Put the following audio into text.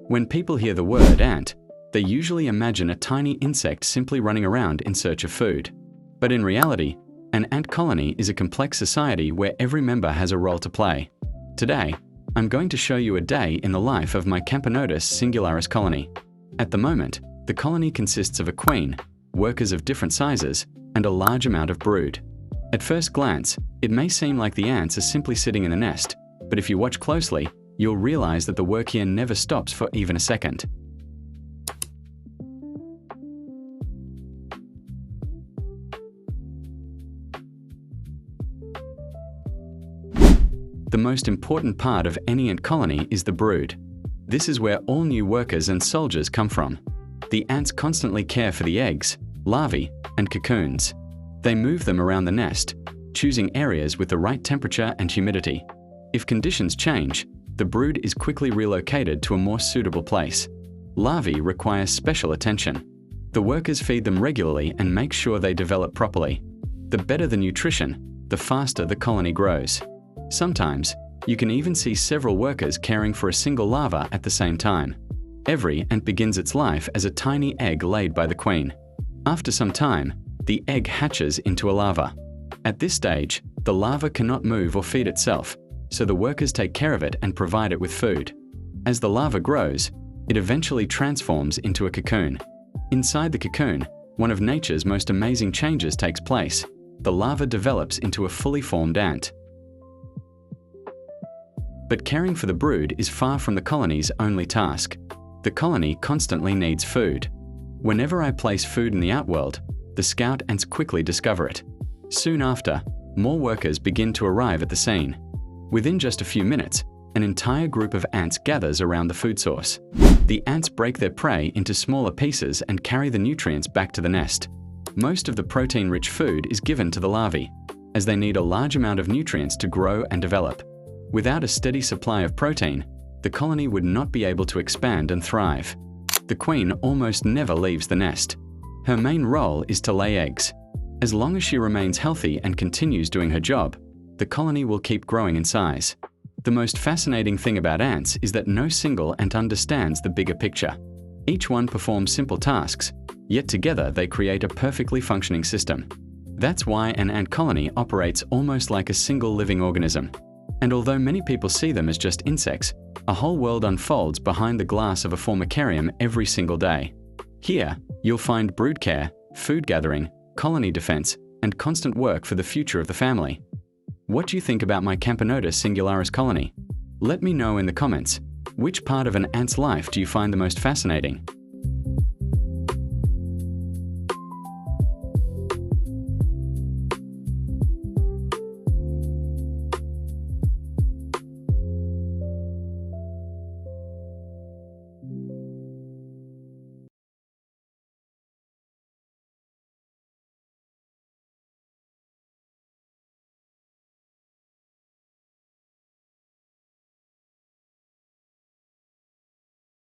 When people hear the word ant, they usually imagine a tiny insect simply running around in search of food. But in reality, an ant colony is a complex society where every member has a role to play. Today, I'm going to show you a day in the life of my Camponotus Singularis colony. At the moment, the colony consists of a queen, workers of different sizes, and a large amount of brood. At first glance, it may seem like the ants are simply sitting in a nest, but if you watch closely, you'll realize that the work here never stops for even a second. The most important part of any ant colony is the brood. This is where all new workers and soldiers come from. The ants constantly care for the eggs, larvae, and cocoons. They move them around the nest, choosing areas with the right temperature and humidity. If conditions change, the brood is quickly relocated to a more suitable place. Larvae require special attention. The workers feed them regularly and make sure they develop properly. The better the nutrition, the faster the colony grows. Sometimes, you can even see several workers caring for a single larva at the same time. Every ant begins its life as a tiny egg laid by the queen. After some time, the egg hatches into a larva. At this stage, the larva cannot move or feed itself, so the workers take care of it and provide it with food. As the larva grows, it eventually transforms into a cocoon. Inside the cocoon, one of nature's most amazing changes takes place. The larva develops into a fully formed ant. But caring for the brood is far from the colony's only task. The colony constantly needs food. Whenever I place food in the outworld, the scout ants quickly discover it. Soon after, more workers begin to arrive at the scene. Within just a few minutes, an entire group of ants gathers around the food source. The ants break their prey into smaller pieces and carry the nutrients back to the nest. Most of the protein-rich food is given to the larvae, as they need a large amount of nutrients to grow and develop. Without a steady supply of protein, the colony would not be able to expand and thrive. The queen almost never leaves the nest. Her main role is to lay eggs. As long as she remains healthy and continues doing her job, the colony will keep growing in size. The most fascinating thing about ants is that no single ant understands the bigger picture. Each one performs simple tasks, yet together they create a perfectly functioning system. That's why an ant colony operates almost like a single living organism. And although many people see them as just insects, a whole world unfolds behind the glass of a formicarium every single day. Here, you'll find brood care, food gathering, colony defense, and constant work for the future of the family. What do you think about my Camponotus Singularis colony? Let me know in the comments. Which part of an ant's life do you find the most fascinating?